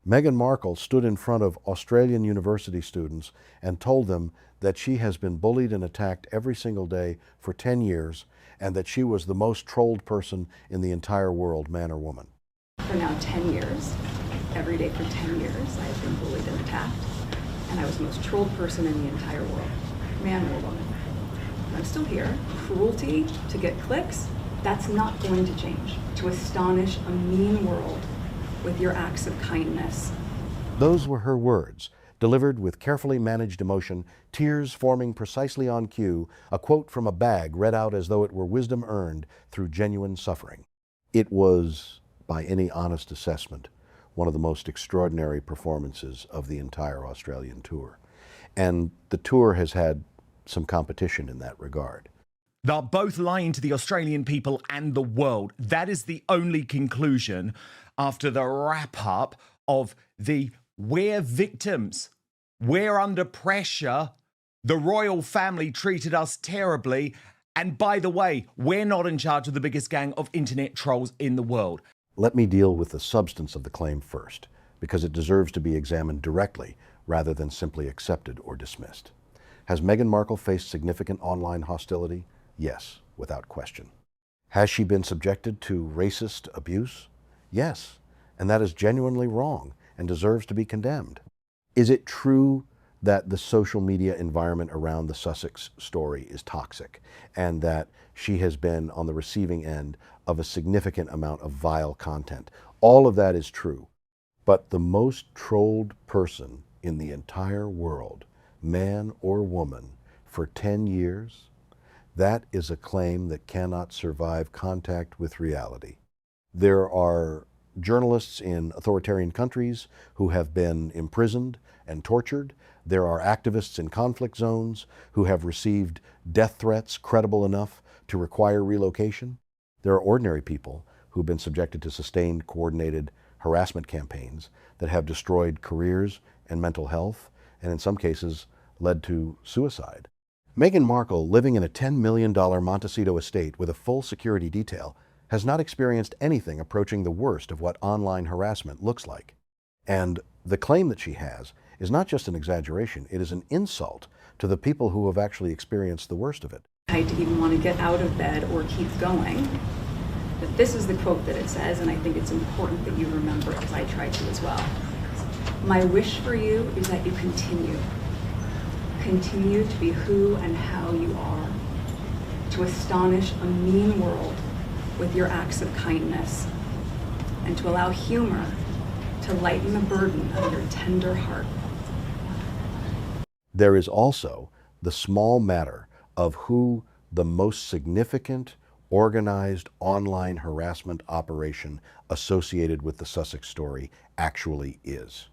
Meghan Markle stood in front of Australian university students and told them that she has been bullied and attacked every single day for 10 years and that she was the most trolled person in the entire world, man or woman. For now 10 years, every day for 10 years, I have been bullied and attacked, and I was the most trolled person in the entire world, man or woman. And I'm still here. Cruelty to get clicks, that's not going to change. To astonish a mean world with your acts of kindness. Those were her words, delivered with carefully managed emotion, tears forming precisely on cue, a quote from a bag read out as though it were wisdom earned through genuine suffering. It was, by any honest assessment, one of the most extraordinary performances of the entire Australian tour. And the tour has had some competition in that regard. They're both lying to the Australian people and the world. That is the only conclusion after the wrap-up of the "we're victims, we're under pressure, the royal family treated us terribly, and by the way, we're not in charge of the biggest gang of internet trolls in the world." Let me deal with the substance of the claim first, because it deserves to be examined directly rather than simply accepted or dismissed. Has Meghan Markle faced significant online hostility? Yes, without question. Has she been subjected to racist abuse? Yes, and that is genuinely wrong and deserves to be condemned. Is it true that the social media environment around the Sussex story is toxic and that she has been on the receiving end of a significant amount of vile content? All of that is true, but the most trolled person in the entire world, man or woman, for 10 years, that is a claim that cannot survive contact with reality. There are journalists in authoritarian countries who have been imprisoned and tortured. There are activists in conflict zones who have received death threats credible enough to require relocation. There are ordinary people who've been subjected to sustained, coordinated harassment campaigns that have destroyed careers and mental health, and in some cases led to suicide. Meghan Markle, living in a $10 million Montecito estate with a full security detail, has not experienced anything approaching the worst of what online harassment looks like. And the claim that she has is not just an exaggeration, it is an insult to the people who have actually experienced the worst of it. I to even want to get out of bed or keep going. But this is the quote that it says, and I think it's important that you remember it, because I try to as well. My wish for you is that you continue to be who and how you are, to astonish a mean world with your acts of kindness, and to allow humor to lighten the burden of your tender heart. There is also the small matter of who the most significant organized online harassment operation associated with the Sussex story actually is.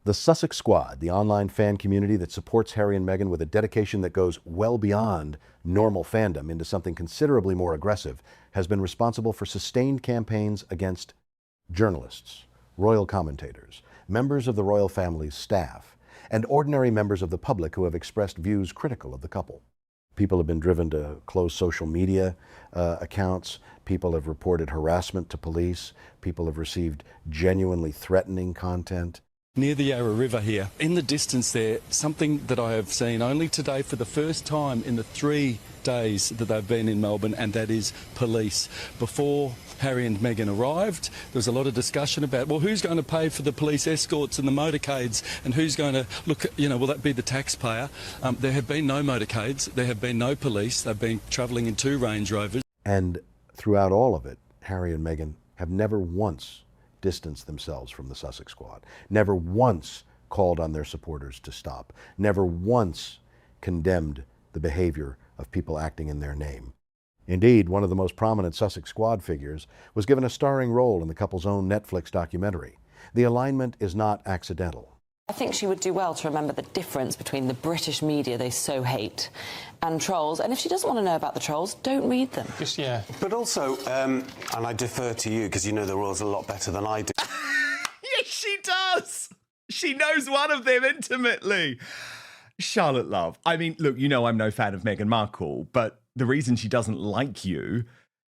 The Sussex Squad, the online fan community that supports Harry and Meghan with a dedication that goes well beyond normal fandom into something considerably more aggressive, has been responsible for sustained campaigns against journalists, royal commentators, members of the royal family's staff, and ordinary members of the public who have expressed views critical of the couple. People have been driven to close social media accounts. People have reported harassment to police. People have received genuinely threatening content. Near the Yarra River here, in the distance there, something that I have seen only today for the first time in the 3 days that they've been in Melbourne, and that is police. Before Harry and Meghan arrived, there was a lot of discussion about, well, who's going to pay for the police escorts and the motorcades, and who's going to look, will that be the taxpayer? There have been no motorcades, there have been no police, they've been travelling in 2 Range Rovers. And throughout all of it, Harry and Meghan have never once distanced themselves from the Sussex Squad, never once called on their supporters to stop, never once condemned the behavior of people acting in their name. Indeed, one of the most prominent Sussex Squad figures was given a starring role in the couple's own Netflix documentary. The alignment is not accidental. I think she would do well to remember the difference between the British media they so hate and trolls. And if she doesn't want to know about the trolls, don't read them. Just, yeah. But also, and I defer to you because you know the rules a lot better than I do. Yes, she does. She knows one of them intimately. Charlotte Love. I mean, look, you know I'm no fan of Meghan Markle, but the reason she doesn't like you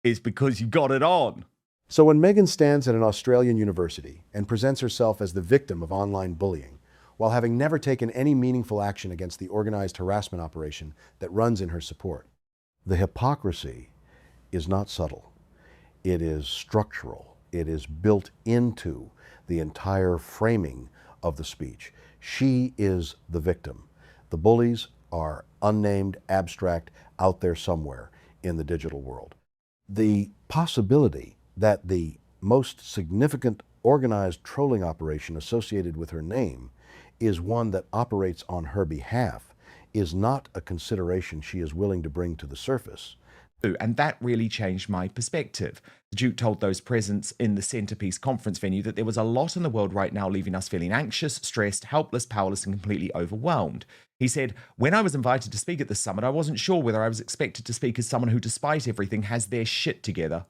is because you got it on. So when Meghan stands at an Australian university and presents herself as the victim of online bullying, while having never taken any meaningful action against the organized harassment operation that runs in her support, the hypocrisy is not subtle. It is structural. It is built into the entire framing of the speech. She is the victim. The bullies are unnamed, abstract, out there somewhere in the digital world. The possibility that the most significant organized trolling operation associated with her name is one that operates on her behalf is not a consideration she is willing to bring to the surface. And that really changed my perspective. The Duke told those present in the Centrepiece conference venue that there was a lot in the world right now leaving us feeling anxious, stressed, helpless, powerless, and completely overwhelmed. He said, when I was invited to speak at the summit, I wasn't sure whether I was expected to speak as someone who, despite everything, has their shit together.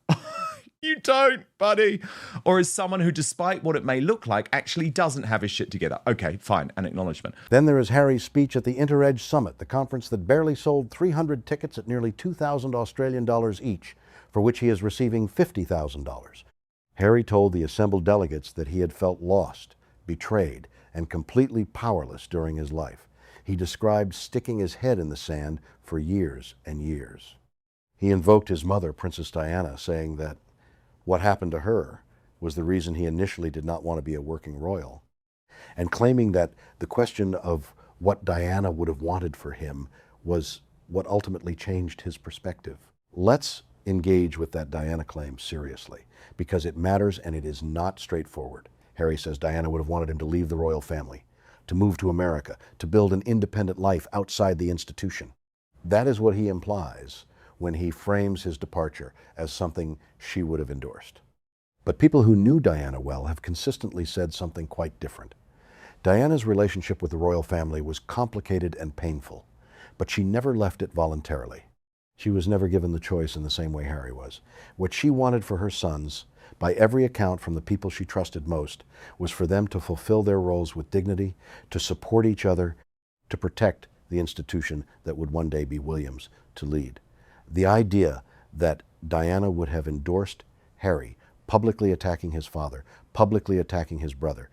You don't, buddy. Or as someone who, despite what it may look like, actually doesn't have his shit together. Okay, fine, an acknowledgement. Then there is Harry's speech at the InterEdge Summit, the conference that barely sold 300 tickets at nearly 2,000 Australian dollars each, for which he is receiving $50,000. Harry told the assembled delegates that he had felt lost, betrayed, and completely powerless during his life. He described sticking his head in the sand for years and years. He invoked his mother, Princess Diana, saying that what happened to her was the reason he initially did not want to be a working royal, and claiming that the question of what Diana would have wanted for him was what ultimately changed his perspective. Let's engage with that Diana claim seriously, because it matters and it is not straightforward. Harry says Diana would have wanted him to leave the royal family, to move to America, to build an independent life outside the institution. That is what he implies when he frames his departure as something she would have endorsed. But people who knew Diana well have consistently said something quite different. Diana's relationship with the royal family was complicated and painful, but she never left it voluntarily. She was never given the choice in the same way Harry was. What she wanted for her sons, by every account from the people she trusted most, was for them to fulfill their roles with dignity, to support each other, to protect the institution that would one day be William's to lead. The idea that Diana would have endorsed Harry, publicly attacking his father, publicly attacking his brother,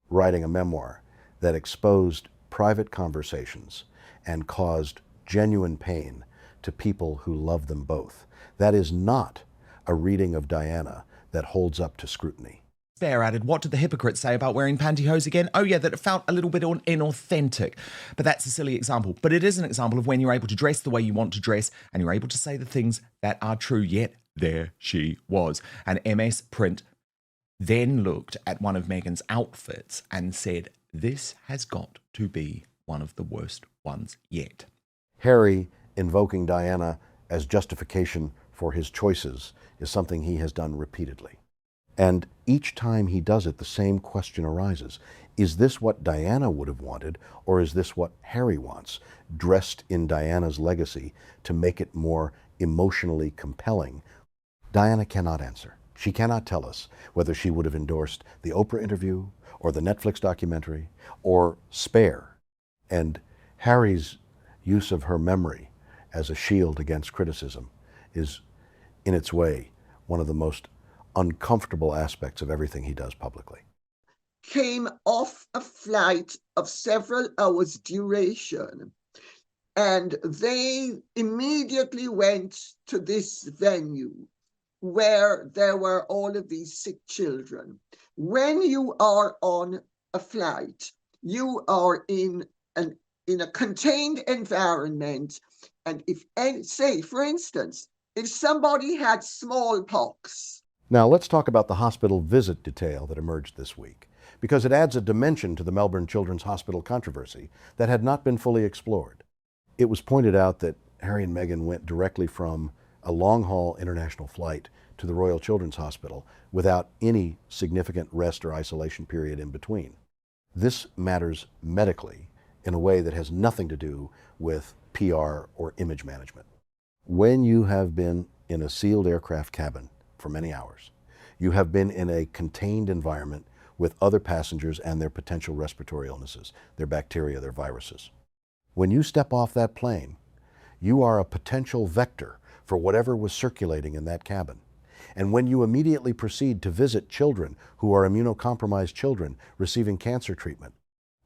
writing a memoir that exposed private conversations and caused genuine pain to people who love them both. That is not a reading of Diana that holds up to scrutiny. Bear added, what did the hypocrites say about wearing pantyhose again? Oh yeah, that it felt a little bit inauthentic. But that's a silly example. But it is an example of when you're able to dress the way you want to dress and you're able to say the things that are true. Yet there she was. And MS Print then looked at one of Meghan's outfits and said, this has got to be one of the worst ones yet. Harry invoking Diana as justification for his choices is something he has done repeatedly. And each time he does it, the same question arises. Is this what Diana would have wanted, or is this what Harry wants, dressed in Diana's legacy to make it more emotionally compelling? Diana cannot answer. She cannot tell us whether she would have endorsed the Oprah interview, or the Netflix documentary, or Spare. And Harry's use of her memory as a shield against criticism is, in its way, one of the most uncomfortable aspects of everything he does publicly. Came off a flight of several hours duration, and they immediately went to this venue where there were all of these sick children. When you are on a flight, you are in a contained environment, and if, say, for instance, if somebody had smallpox. Now let's talk about the hospital visit detail that emerged this week, because it adds a dimension to the Melbourne Children's Hospital controversy that had not been fully explored. It was pointed out that Harry and Meghan went directly from a long-haul international flight to the Royal Children's Hospital without any significant rest or isolation period in between. This matters medically in a way that has nothing to do with PR or image management. When you have been in a sealed aircraft cabin for many hours, you have been in a contained environment with other passengers and their potential respiratory illnesses, their bacteria, their viruses. When you step off that plane, you are a potential vector for whatever was circulating in that cabin. And when you immediately proceed to visit children who are immunocompromised children receiving cancer treatment,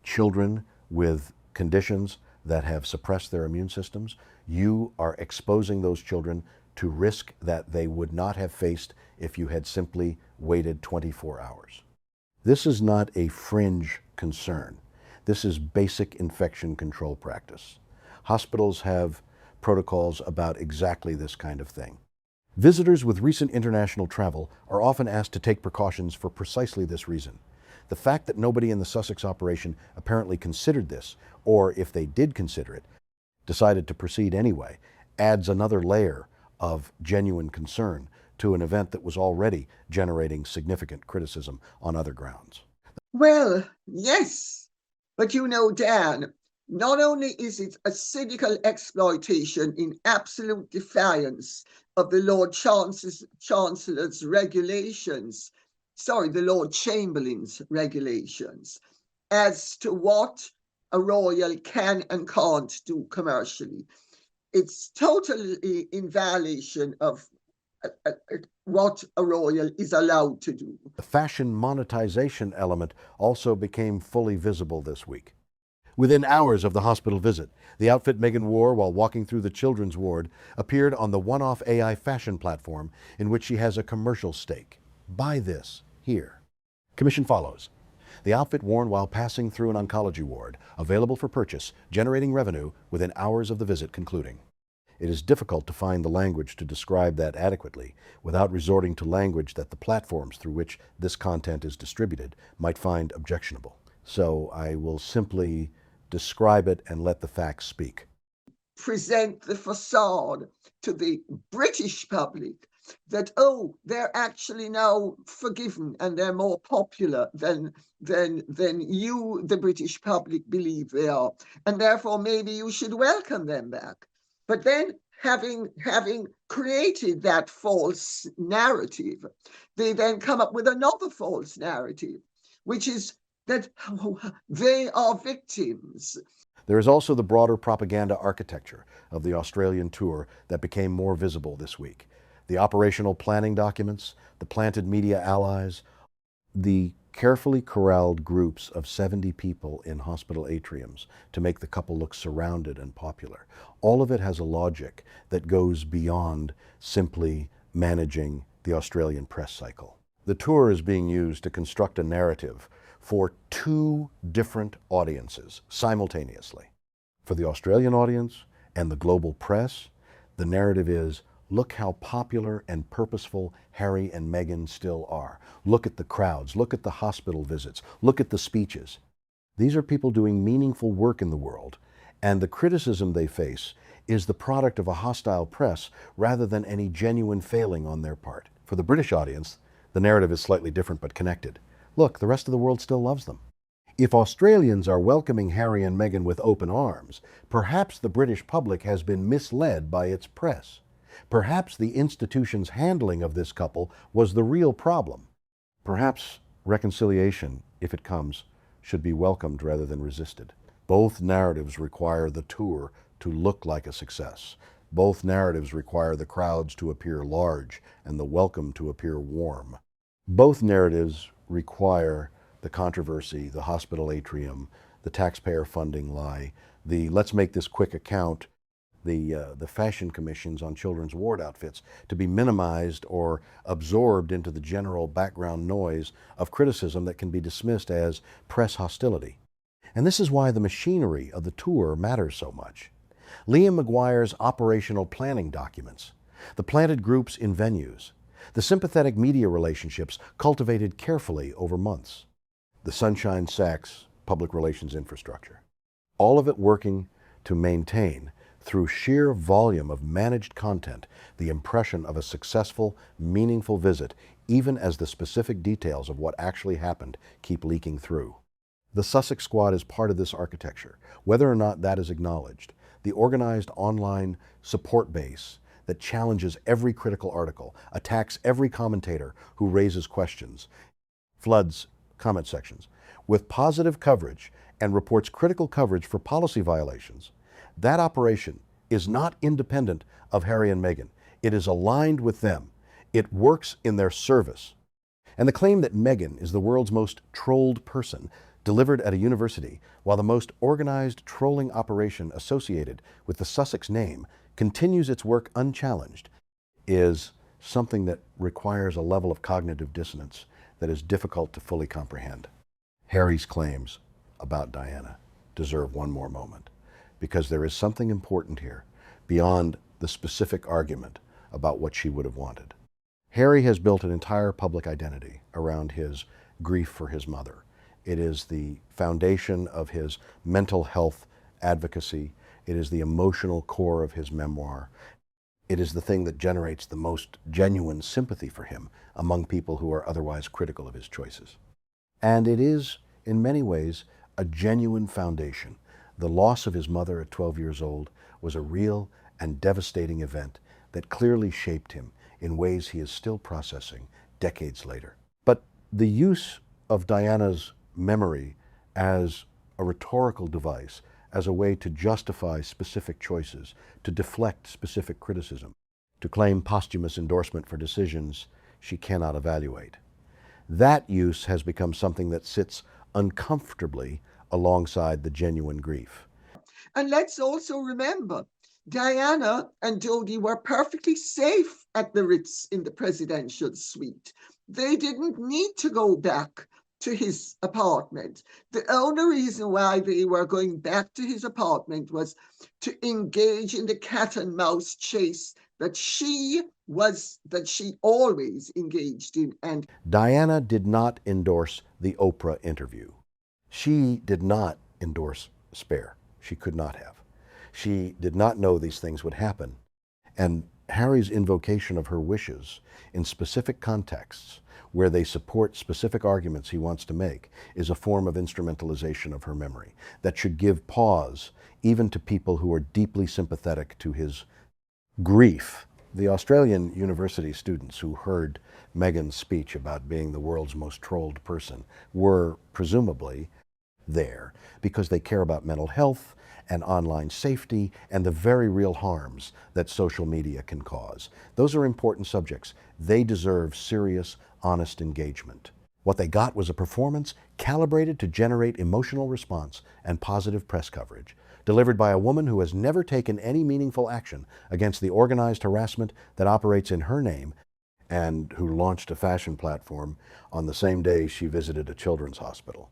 children with conditions that have suppressed their immune systems, you are exposing those children to risk that they would not have faced if you had simply waited 24 hours. This is not a fringe concern. This is basic infection control practice. Hospitals have protocols about exactly this kind of thing. Visitors with recent international travel are often asked to take precautions for precisely this reason. The fact that nobody in the Sussex operation apparently considered this, or if they did consider it, decided to proceed anyway, adds another layer of genuine concern to an event that was already generating significant criticism on other grounds. Well, yes, but you know, Dan, not only is it a cynical exploitation in absolute defiance of the Lord Chancellor's regulations, the Lord Chamberlain's regulations, as to what a royal can and can't do commercially. It's totally in violation of what a royal is allowed to do. The fashion monetization element also became fully visible this week. Within hours of the hospital visit, the outfit Meghan wore while walking through the children's ward appeared on the one-off AI fashion platform in which she has a commercial stake. Buy this here. Commission follows. The outfit worn while passing through an oncology ward, available for purchase, generating revenue within hours of the visit concluding. It is difficult to find the language to describe that adequately without resorting to language that the platforms through which this content is distributed might find objectionable. So I will simply describe it and let the facts speak. Present the facade to the British public that, oh, they're actually now forgiven and they're more popular than you, the British public, believe they are. And therefore, maybe you should welcome them back. But then, having created that false narrative, they then come up with another false narrative, which is that they are victims. There is also the broader propaganda architecture of the Australian tour that became more visible this week. The operational planning documents, the planted media allies, the carefully corralled groups of 70 people in hospital atriums to make the couple look surrounded and popular. All of it has a logic that goes beyond simply managing the Australian press cycle. The tour is being used to construct a narrative for two different audiences simultaneously. For the Australian audience and the global press, the narrative is, look how popular and purposeful Harry and Meghan still are. Look at the crowds, look at the hospital visits, look at the speeches. These are people doing meaningful work in the world, and the criticism they face is the product of a hostile press rather than any genuine failing on their part. For the British audience, the narrative is slightly different but connected. Look, the rest of the world still loves them. If Australians are welcoming Harry and Meghan with open arms, perhaps the British public has been misled by its press. Perhaps the institution's handling of this couple was the real problem. Perhaps reconciliation, if it comes, should be welcomed rather than resisted. Both narratives require the tour to look like a success. Both narratives require the crowds to appear large and the welcome to appear warm. Both narratives require the controversy, the hospital atrium, the taxpayer funding lie, the let's make this quick account, the fashion commissions on children's ward outfits to be minimized or absorbed into the general background noise of criticism that can be dismissed as press hostility. And this is why the machinery of the tour matters so much. Liam McGuire's operational planning documents, the planted groups in venues, the sympathetic media relationships cultivated carefully over months, the Sunshine Sachs public relations infrastructure, all of it working to maintain, through sheer volume of managed content, the impression of a successful, meaningful visit, even as the specific details of what actually happened keep leaking through. The Sussex Squad is part of this architecture, whether or not that is acknowledged. The organized online support base that challenges every critical article, attacks every commentator who raises questions, floods comment sections with positive coverage and reports critical coverage for policy violations. That operation is not independent of Harry and Meghan. It is aligned with them. It works in their service. And the claim that Meghan is the world's most trolled person delivered at a university, while the most organized trolling operation associated with the Sussex name continues its work unchallenged, is something that requires a level of cognitive dissonance that is difficult to fully comprehend. Harry's claims about Diana deserve one more moment, because there is something important here beyond the specific argument about what she would have wanted. Harry has built an entire public identity around his grief for his mother. It is the foundation of his mental health advocacy. It is the emotional core of his memoir. It is the thing that generates the most genuine sympathy for him among people who are otherwise critical of his choices. And it is, in many ways, a genuine foundation. The loss of his mother at 12 years old was a real and devastating event that clearly shaped him in ways he is still processing decades later. But the use of Diana's memory as a rhetorical device, as a way to justify specific choices, to deflect specific criticism, to claim posthumous endorsement for decisions she cannot evaluate. That use has become something that sits uncomfortably alongside the genuine grief. And let's also remember, Diana and Dodi were perfectly safe at the Ritz in the presidential suite. They didn't need to go back to his apartment. The only reason why they were going back to his apartment was to engage in the cat and mouse chase that she always engaged in. And Diana did not endorse the Oprah interview. She did not endorse Spare. She could not have. She did not know these things would happen. And Harry's invocation of her wishes in specific contexts where they support specific arguments he wants to make is a form of instrumentalization of her memory that should give pause even to people who are deeply sympathetic to his grief. The Australian university students who heard Meghan's speech about being the world's most trolled person were presumably there because they care about mental health and online safety and the very real harms that social media can cause. Those are important subjects. They deserve serious, honest engagement. What they got was a performance calibrated to generate emotional response and positive press coverage, delivered by a woman who has never taken any meaningful action against the organized harassment that operates in her name and who launched a fashion platform on the same day she visited a children's hospital.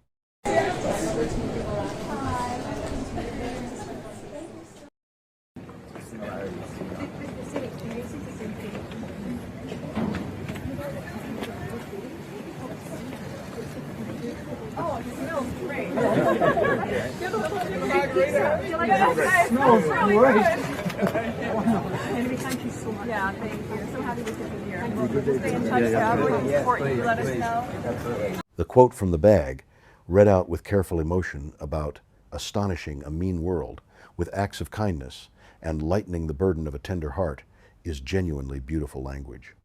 Yeah, thank you. So happy to be here. Stay in touch, really important you let us know. The quote from the bag, read out with careful emotion about astonishing a mean world with acts of kindness and lightening the burden of a tender heart, is genuinely beautiful language.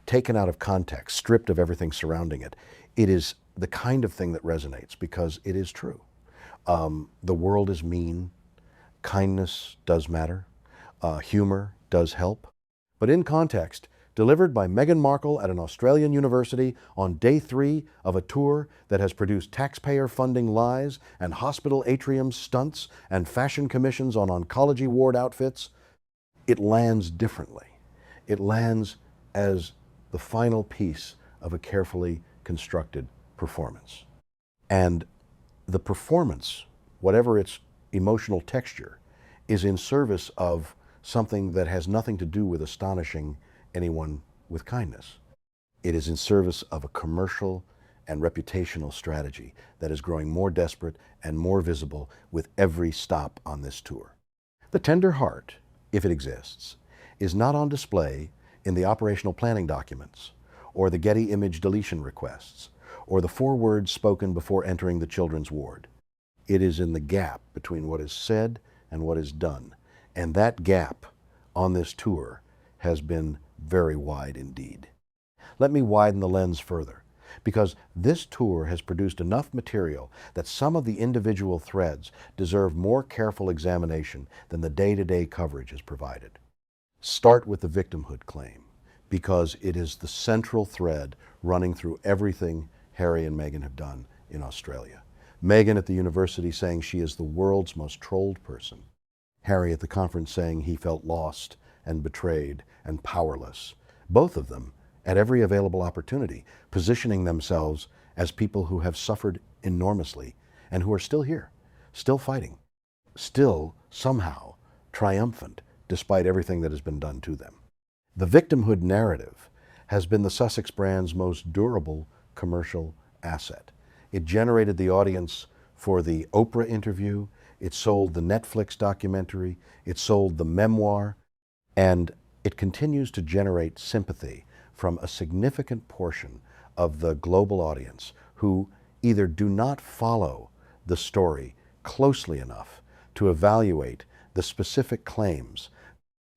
Taken out of context, stripped of everything surrounding it, it is the kind of thing that resonates because it is true. The world is mean. Kindness does matter. Humor does help. But in context, delivered by Meghan Markle at an Australian university on day 3 of a tour that has produced taxpayer funding lies and hospital atrium stunts and fashion commissions on oncology ward outfits, it lands differently. It lands as the final piece of a carefully constructed performance. And the performance, whatever its emotional texture, is in service of something that has nothing to do with astonishing anyone with kindness. It is in service of a commercial and reputational strategy that is growing more desperate and more visible with every stop on this tour. The tender heart, if it exists, is not on display in the operational planning documents, or the Getty image deletion requests, or the 4 words spoken before entering the children's ward. It is in the gap between what is said and what is done. And that gap on this tour has been very wide indeed. Let me widen the lens further, because this tour has produced enough material that some of the individual threads deserve more careful examination than the day-to-day coverage has provided. Start with the victimhood claim, because it is the central thread running through everything Harry and Meghan have done in Australia. Meghan at the university saying she is the world's most trolled person. Harry at the conference saying he felt lost and betrayed and powerless. Both of them, at every available opportunity, positioning themselves as people who have suffered enormously and who are still here, still fighting, still somehow triumphant despite everything that has been done to them. The victimhood narrative has been the Sussex brand's most durable commercial asset. It generated the audience for the Oprah interview, it sold the Netflix documentary, it sold the memoir, and it continues to generate sympathy from a significant portion of the global audience who either do not follow the story closely enough to evaluate the specific claims,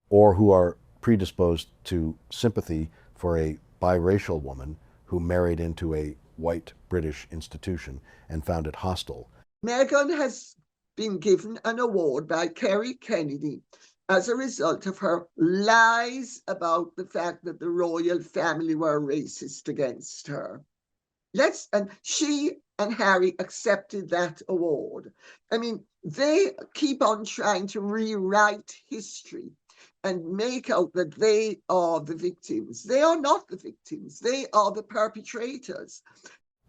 or who are predisposed to sympathy for a biracial woman who married into a white British institution and found it hostile. Meghan has been given an award by Kerry Kennedy as a result of her lies about the fact that the royal family were racist against her. And she and Harry accepted that award. I mean, they keep on trying to rewrite history and make out that they are the victims. They are not the victims. They are the perpetrators.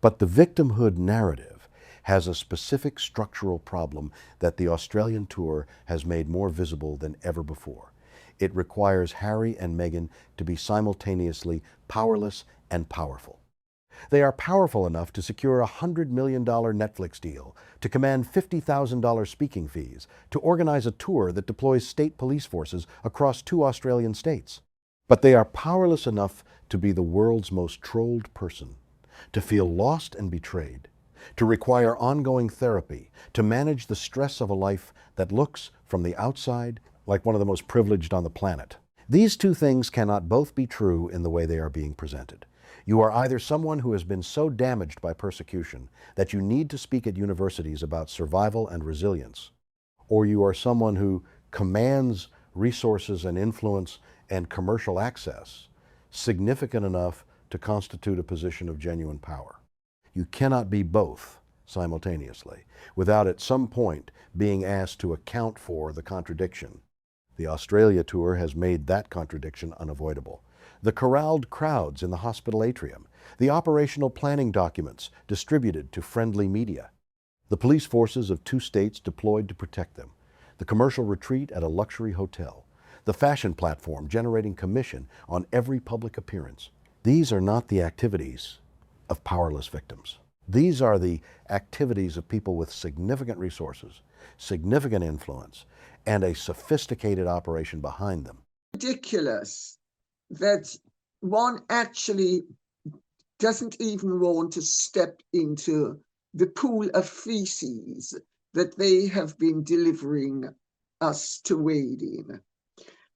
But the victimhood narrative has a specific structural problem that the Australian tour has made more visible than ever before. It requires Harry and Meghan to be simultaneously powerless and powerful. They are powerful enough to secure a $100 million Netflix deal, to command $50,000 speaking fees, to organize a tour that deploys state police forces across 2 Australian states. But they are powerless enough to be the world's most trolled person, to feel lost and betrayed, to require ongoing therapy, to manage the stress of a life that looks, from the outside, like one of the most privileged on the planet. These two things cannot both be true in the way they are being presented. You are either someone who has been so damaged by persecution that you need to speak at universities about survival and resilience, or you are someone who commands resources and influence and commercial access significant enough to constitute a position of genuine power. You cannot be both simultaneously without at some point being asked to account for the contradiction. The Australia tour has made that contradiction unavoidable. The corralled crowds in the hospital atrium, the operational planning documents distributed to friendly media, the police forces of 2 states deployed to protect them, the commercial retreat at a luxury hotel, the fashion platform generating commission on every public appearance. These are not the activities of powerless victims. These are the activities of people with significant resources, significant influence, and a sophisticated operation behind them. Ridiculous that one actually doesn't even want to step into the pool of feces that they have been delivering us to wade in.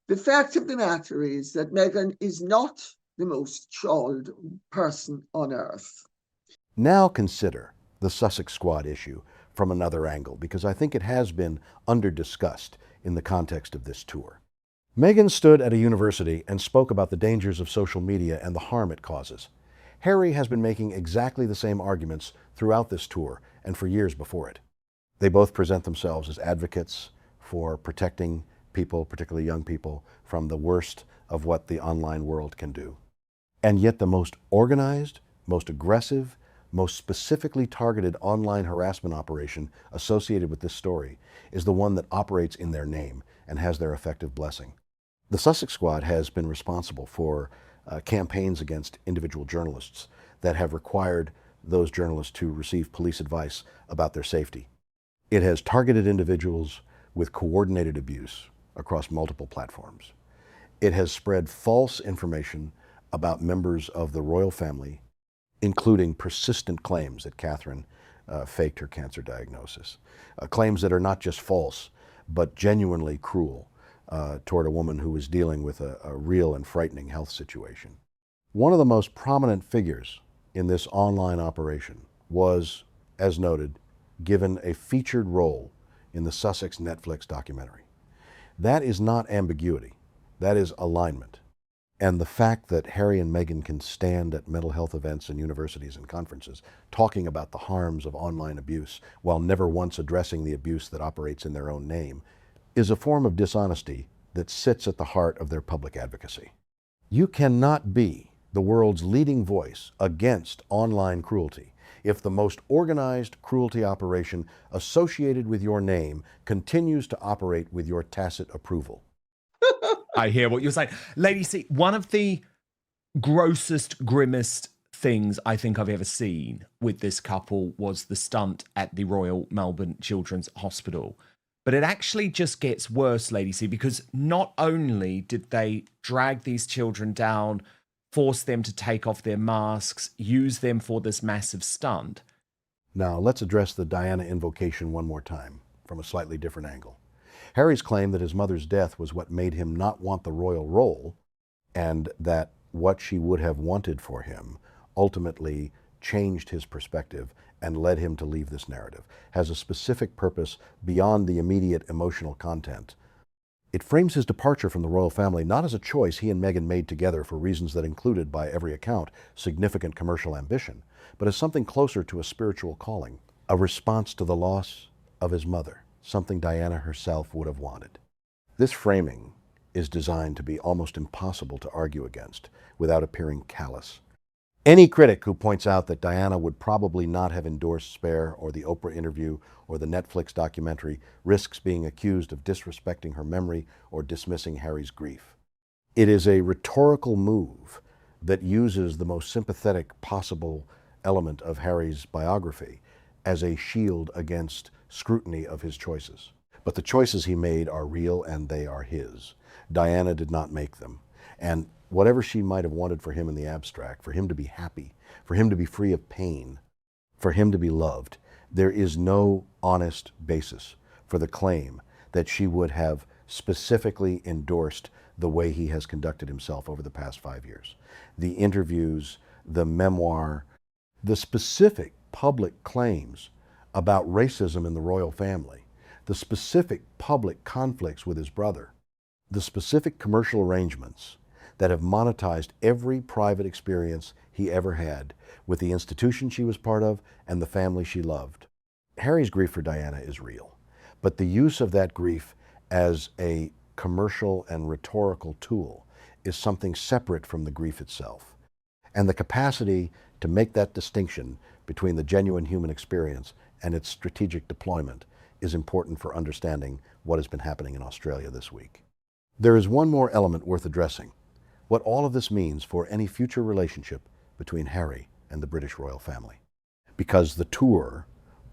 The fact of the matter is that Meghan is not the most trolled person on earth. Now consider the Sussex Squad issue from another angle, because I think it has been under-discussed in the context of this tour. Meghan stood at a university and spoke about the dangers of social media and the harm it causes. Harry has been making exactly the same arguments throughout this tour and for years before it. They both present themselves as advocates for protecting people, particularly young people, from the worst of what the online world can do. And yet the most organized, most aggressive, most specifically targeted online harassment operation associated with this story is the one that operates in their name and has their effective blessing. The Sussex Squad has been responsible for campaigns against individual journalists that have required those journalists to receive police advice about their safety. It has targeted individuals with coordinated abuse across multiple platforms. It has spread false information about members of the royal family, including persistent claims that Catherine faked her cancer diagnosis. Claims that are not just false, but genuinely cruel toward a woman who was dealing with a real and frightening health situation. One of the most prominent figures in this online operation was, as noted, given a featured role in the Sussex Netflix documentary. That is not ambiguity. That is alignment. And the fact that Harry and Meghan can stand at mental health events and universities and conferences talking about the harms of online abuse while never once addressing the abuse that operates in their own name is a form of dishonesty that sits at the heart of their public advocacy. You cannot be the world's leading voice against online cruelty if the most organized cruelty operation associated with your name continues to operate with your tacit approval. I hear what you're saying. Lady C, one of the grossest, grimmest things I think I've ever seen with this couple was the stunt at the Royal Melbourne Children's Hospital. But it actually just gets worse, Lady C, because not only did they drag these children down, force them to take off their masks, use them for this massive stunt. Now, let's address the Diana invocation one more time from a slightly different angle. Harry's claim that his mother's death was what made him not want the royal role, and that what she would have wanted for him ultimately changed his perspective and led him to leave this narrative, has a specific purpose beyond the immediate emotional content. It frames his departure from the royal family not as a choice he and Meghan made together for reasons that included, by every account, significant commercial ambition, but as something closer to a spiritual calling, a response to the loss of his mother, something Diana herself would have wanted. This framing is designed to be almost impossible to argue against without appearing callous. Any critic who points out that Diana would probably not have endorsed Spare or the Oprah interview or the Netflix documentary risks being accused of disrespecting her memory or dismissing Harry's grief. It is a rhetorical move that uses the most sympathetic possible element of Harry's biography as a shield against scrutiny of his choices. But the choices he made are real and they are his. Diana did not make them. And whatever she might have wanted for him in the abstract, for him to be happy, for him to be free of pain, for him to be loved, there is no honest basis for the claim that she would have specifically endorsed the way he has conducted himself over the past 5 years. The interviews, the memoir, the specific public claims about racism in the royal family, the specific public conflicts with his brother, the specific commercial arrangements that have monetized every private experience he ever had with the institution she was part of and the family she loved. Harry's grief for Diana is real, but the use of that grief as a commercial and rhetorical tool is something separate from the grief itself. And the capacity to make that distinction between the genuine human experience and its strategic deployment is important for understanding what has been happening in Australia this week. There is one more element worth addressing: what all of this means for any future relationship between Harry and the British royal family. Because the tour,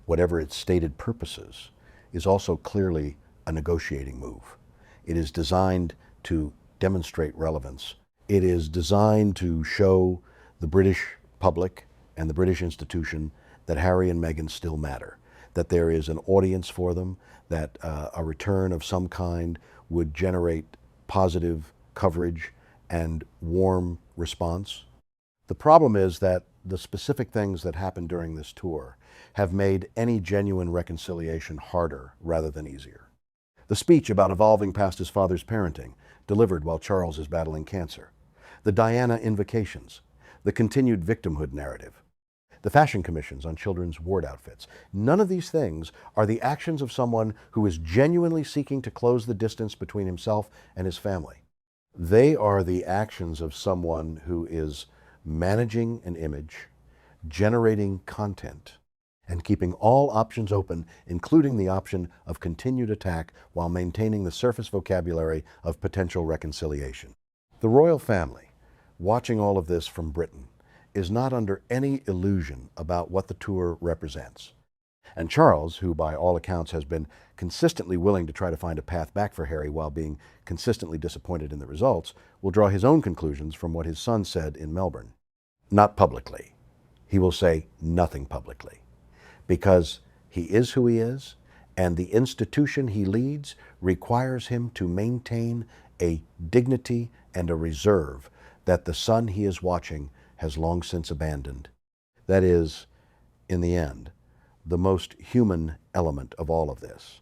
whatever its stated purposes, is also clearly a negotiating move. It is designed to demonstrate relevance. It is designed to show the British public and the British institution that Harry and Meghan still matter, that there is an audience for them, that a return of some kind would generate positive coverage and warm response. The problem is that the specific things that happened during this tour have made any genuine reconciliation harder rather than easier. The speech about evolving past his father's parenting, delivered while Charles is battling cancer. The Diana invocations. The continued victimhood narrative. The fashion commissions on children's ward outfits. None of these things are the actions of someone who is genuinely seeking to close the distance between himself and his family. They are the actions of someone who is managing an image, generating content, and keeping all options open, including the option of continued attack while maintaining the surface vocabulary of potential reconciliation. The royal family, watching all of this from Britain, is not under any illusion about what the tour represents. And Charles, who by all accounts has been consistently willing to try to find a path back for Harry while being consistently disappointed in the results, will draw his own conclusions from what his son said in Melbourne. Not publicly. He will say nothing publicly, because he is who he is, and the institution he leads requires him to maintain a dignity and a reserve that the son he is watching has long since abandoned. That is, in the end, the most human element of all of this.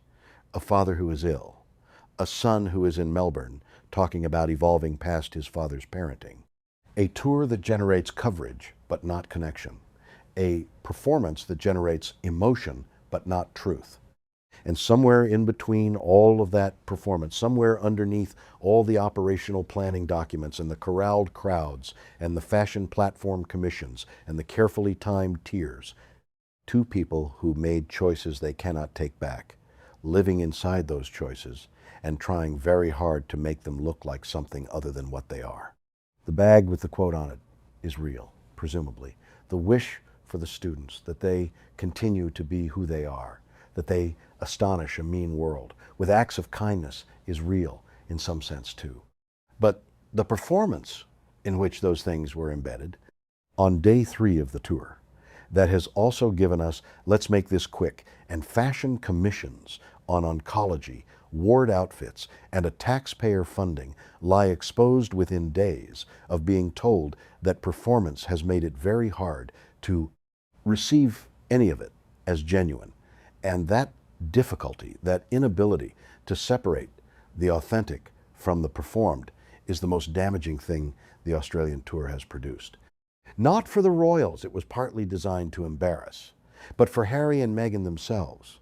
A father who is ill, a son who is in Melbourne talking about evolving past his father's parenting. A tour that generates coverage but not connection. A performance that generates emotion but not truth. And somewhere in between all of that performance, somewhere underneath all the operational planning documents and the corralled crowds and the fashion platform commissions and the carefully timed tiers, two people who made choices they cannot take back, living inside those choices and trying very hard to make them look like something other than what they are. The bag with the quote on it is real, presumably. The wish for the students that they continue to be who they are, that they astonish a mean world with acts of kindness is real in some sense too. But the performance in which those things were embedded on day 3 of the tour, that has also given us, let's make this quick, and fashion commissions on oncology, ward outfits, and a taxpayer funding lie exposed within days of being told that performance has made it very hard to receive any of it as genuine. And that difficulty, that inability to separate the authentic from the performed is the most damaging thing the Australian tour has produced. Not for the royals, it was partly designed to embarrass, but for Harry and Meghan themselves.